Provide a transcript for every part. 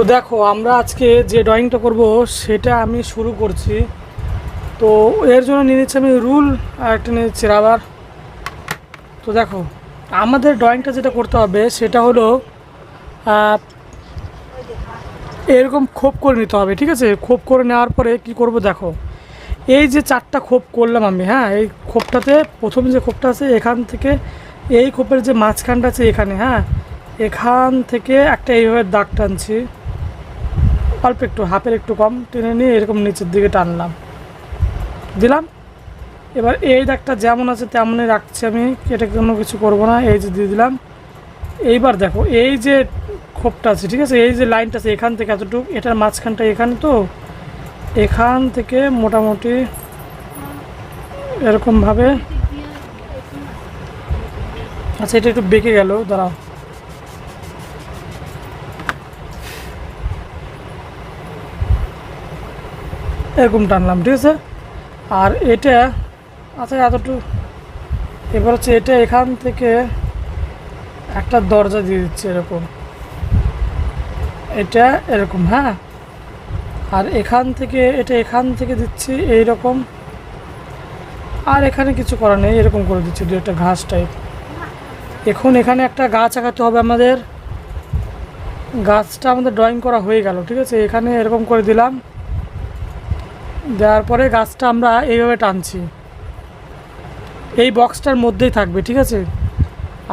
তো দেখো আমরা আজকে যে ড্রয়িংটা করব সেটা আমি শুরু করছি। তো এর জন্য নিয়ে নিচ্ছি আমি রুল আর একটা নিয়ে নিচ্ছি রাবার। তো দেখো আমাদের ড্রয়িংটা যেটা করতে হবে সেটা হলো এরকম খোপ করে নিতে হবে, ঠিক আছে। খোপ করে নেওয়ার পরে কি করব দেখো, এই যে চারটা খোপ করলাম আমি, হ্যাঁ, এই খোপটাতে প্রথম যে খোপটা আছে এখান থেকে এই খোপের যে মাঝখানটা আছে এখানে, হ্যাঁ, এখান থেকে একটা এইভাবে দাগ টানছি, অল্প একটু হাফের একটু কম টেনে নিয়ে এরকম নিচের দিকে টানলাম, দিলাম। এবার এই দাগটা যেমন আছে তেমনই রাখছি আমি, এটা কোনো কিছু করব না, এই যে দিয়ে দিলাম। এইবার দেখো এই যে খোপটা আছে, ঠিক আছে, এই যে লাইনটা আছে এখান থেকে এতটুকু, এটার মাঝখানটা এখানে, তো এখান থেকে মোটামুটি এরকমভাবে, আচ্ছা এটা একটু বেঁকে গেল, দাঁড়াও, এরকম টানলাম, ঠিক আছে। আর এটা আচ্ছা এতটুকু, এবার হচ্ছে এটা এখান থেকে একটা দরজা দিয়ে দিচ্ছে এরকম, এটা এরকম, হ্যাঁ। আর এখান থেকে এটা এখান থেকে দিচ্ছি এই রকম, আর এখানে কিছু করার নেই, এরকম করে দিচ্ছি দু একটা ঘাস টাইপ। এখন এখানে একটা গাছ আঁকাতে হবে আমাদের, গাছটা আমাদের ড্রয়িং করা হয়ে গেল, ঠিক আছে। এখানে এরকম করে দিলাম, দেওয়ার পরে গাছটা আমরা এইভাবে টানছি, এই বক্সটার মধ্যেই থাকবে, ঠিক আছে।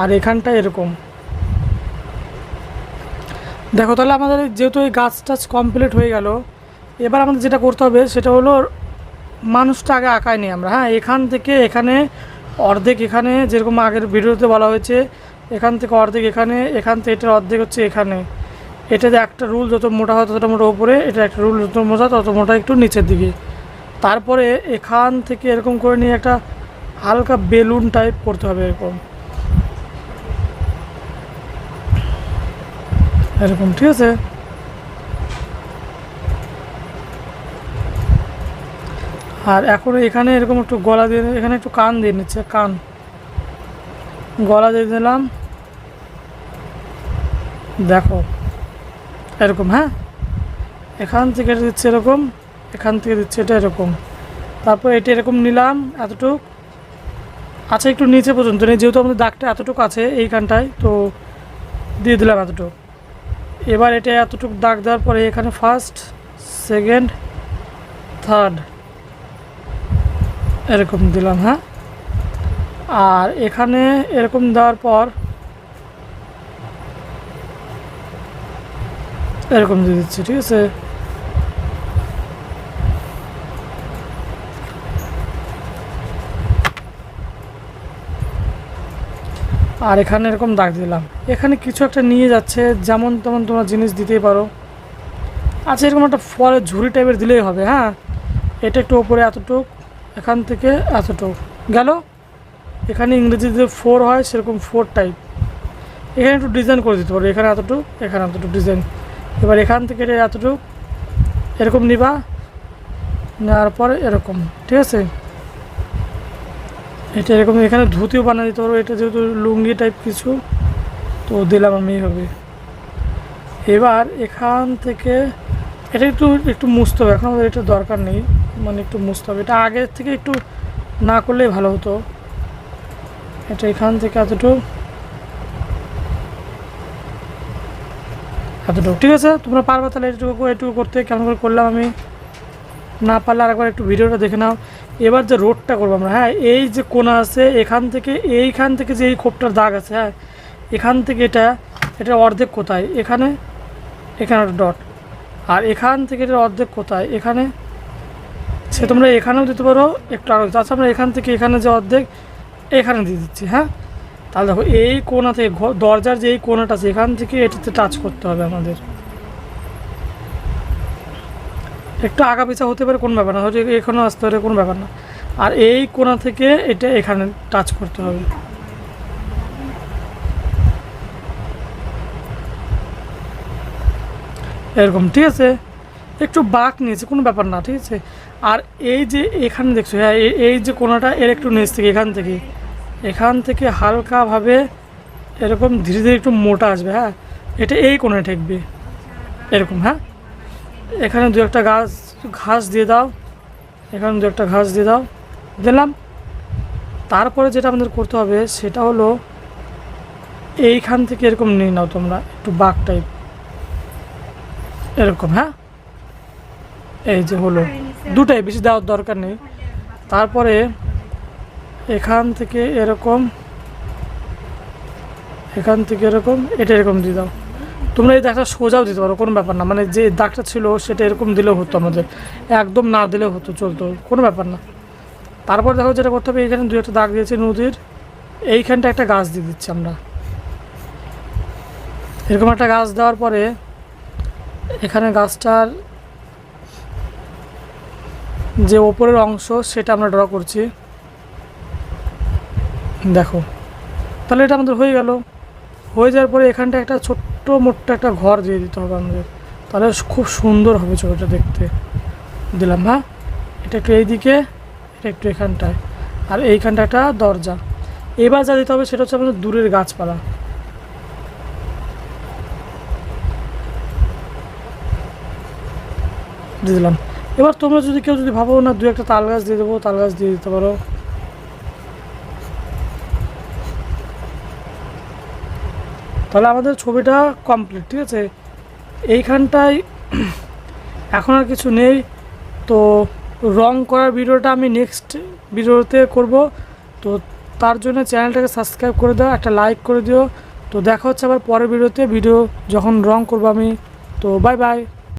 আর এখানটা এরকম দেখো, তাহলে আমাদের যেহেতু এই গাছ টাছ কমপ্লিট হয়ে গেল, এবার আমাদের যেটা করতে হবে সেটা হলো মানুষটা আগে আঁকায় নিই আমরা, হ্যাঁ। এখান থেকে এখানে অর্ধেক, এখানে যেরকম আগের ভিডিওতে বলা হয়েছে এখান থেকে অর্ধেক এখানে, এখান থেকে এটার অর্ধেক হচ্ছে এখানে। এটাতে একটা রুল যত মোটা হয় ততটা মোটা উপরে, এটা একটা রুল যত মোটা তত মোটা একটু নিচের দিকে। তারপরে এখান থেকে এরকম করে নিয়ে একটা হালকা বেলুন টাইপ করতে হবে, এরকম এরকম, ঠিক আছে। আর এখন এখানে এরকম একটু গলা দিয়ে, এখানে একটু কান দিয়ে নিচ্ছে, কান গলা দিয়ে দিলাম, দেখো এরকম, হ্যাঁ। এখান থেকে এটা দিচ্ছে এরকম, এখান থেকে দিচ্ছে এটা এরকম, তারপর এটা এরকম নিলাম এতটুক, আচ্ছা একটু নিচে পর্যন্ত নেই, যেহেতু আমাদের দাগটা এতটুকু আছে এইখানটায়, তো দিয়ে দিলাম এতটুকু। এবার এটা এতটুকু দাগ দেওয়ার পরে এখানে ফার্স্ট, সেকেন্ড, থার্ড এরকম দিলাম, হ্যাঁ। আর এখানে এরকম দেওয়ার পর এরকম দিয়ে দিচ্ছি, ঠিক আছে। আর এখানে এরকম দাগ দিলাম, এখানে কিছু একটা নিয়ে যাচ্ছে, যেমন তেমন তোমরা জিনিস দিতেই পারো। আচ্ছা এরকম একটা ফলের ঝুড়ি টাইপের দিলেই হবে, হ্যাঁ। এটা একটু ওপরে এতটুক, এখান থেকে এতটুক গেল। এখানে ইংরেজিতে 4 হয় সেরকম 4 টাইপ, এখানে একটু ডিজাইন করে দিতে পারো, এখানে এতটুক, এখানে এতটুক ডিজাইন। এবার এখান থেকে এটা এতটুক এরকম নিবা, নেওয়ার পরে এরকম, ঠিক আছে। এটা এরকম এখানে ধুতিও বানিয়ে দিতে পারবো, এটা যেহেতু লুঙ্গি টাইপ কিছু, তো দিলাম আমি এইভাবে। এবার এখান থেকে এটা একটু একটু মুছতে হবে, এখন আমাদের এটা দরকার নেই, মানে একটু মুছতে হবে, এটা আগের থেকে একটু না করলেই ভালো হতো। এটা এখান থেকে এতটুকু এতটুকু, ঠিক আছে। তোমরা পারবা তাহলে এটুকু করতে, কেমন করে করলাম আমি, না পারলে আরেকবার একটু ভিডিওটা দেখে নাও। এবার যে রোডটা করবো আমরা, হ্যাঁ, এই যে কোণা আছে এখান থেকে, এইখান থেকে যে এই খোপটার দাগ আছে, হ্যাঁ, এখান থেকে এটা অর্ধেক কোথায়, এখানে, এখানে একটা ডট। আর এখান থেকে এটা অর্ধেক কোথায়, এখানে, সে তোমরা এখানেও দিতে পারো একটু আগে। আচ্ছা আমরা এখান থেকে এখানে যে অর্ধেক এখানে দিয়ে দিচ্ছি, হ্যাঁ। তাহলে দেখো এই কোণা থেকে দরজার যে এই কোণাটা আছে এখান থেকে এটাতে টাচ করতে হবে আমাদের, একটু আগা পিছা হতে পারে কোনো ব্যাপার না, হয়তো এখানেও আসতে পারে কোনো ব্যাপার না। আর এই কোণা থেকে এটা এখানে টাচ করতে হবে, এরকম, ঠিক আছে। একটু বাঁক নিয়েছে কোনো ব্যাপার না, ঠিক আছে। আর এই যে এখানে দেখছো, হ্যাঁ, এই যে কোণাটা এর একটু নিচ থেকে এখান থেকে হালকাভাবে এরকম ধীরে ধীরে একটু মোটা আসবে, হ্যাঁ, এটা এই কোণায় ঠেকবে, এরকম, হ্যাঁ। এখানে দু একটা ঘাস দিয়ে দাও, এখানে দু একটা ঘাস দিয়ে দাও, দিলাম। তারপরে যেটা আমাদের করতে হবে সেটা হলো এইখান থেকে এরকম নিয়ে নাও তোমরা একটু বাঘ টাইপ, এরকম, হ্যাঁ। এই যে হলো, দুটাই, বেশি দেওয়ার দরকার নেই। তারপরে এখান থেকে এরকম, এখান থেকে এরকম, এটা এরকম দিয়ে দাও। তোমরা এই দাগটা সোজাও দিতে পারো, কোনো ব্যাপার না, মানে যে দাগটা ছিল সেটা এরকম দিলেও হতো, আমাদের একদম না দিলেও হতো, চলতো, কোনো ব্যাপার না। তারপর দেখো যেটা করতে হবে, এখানে দু একটা দাগ দিয়েছি নদীর, এইখানটা একটা গাছ দিয়ে দিচ্ছি আমরা। এরকম একটা গাছ দেওয়ার পরে এখানে গাছটার যে ওপরের অংশ সেটা আমরা ড্র করছি, দেখো। তাহলে এটা আমাদের হয়ে গেল। হয়ে যাওয়ার পরে এখানটা একটা ছোট্ট মোট্ট একটা ঘর দিয়ে দিতে হবে আমাদের, তাহলে খুব সুন্দর হবে ছবিটা দেখতে। দিলাম, হ্যাঁ। এটা একটু এইদিকে, এটা একটু এখানটায়, আর এইখানটা একটা দরজা। এবার যা দিতে হবে সেটা হচ্ছে আমাদের দূরের গাছপালা দিয়ে দিলাম। এবার তোমরা যদি কেউ যদি ভাবো না দু একটা তাল গাছ দিয়ে দেবো, তাল গাছ দিয়ে দিতে পারো। তাহলে আমাদের ছবিটা কমপ্লিট, ঠিক আছে। এইখানটায় এখন আর কিছু নেই, তো রং করার ভিডিওটা আমি নেক্সট ভিডিওতে করব। তো তার জন্য চ্যানেলটাকে সাবস্ক্রাইব করে দাও, একটা লাইক করে দিও। তো দেখা হচ্ছে আবার পরের ভিডিওতে, ভিডিও যখন রং করবো আমি। তো বাই বাই।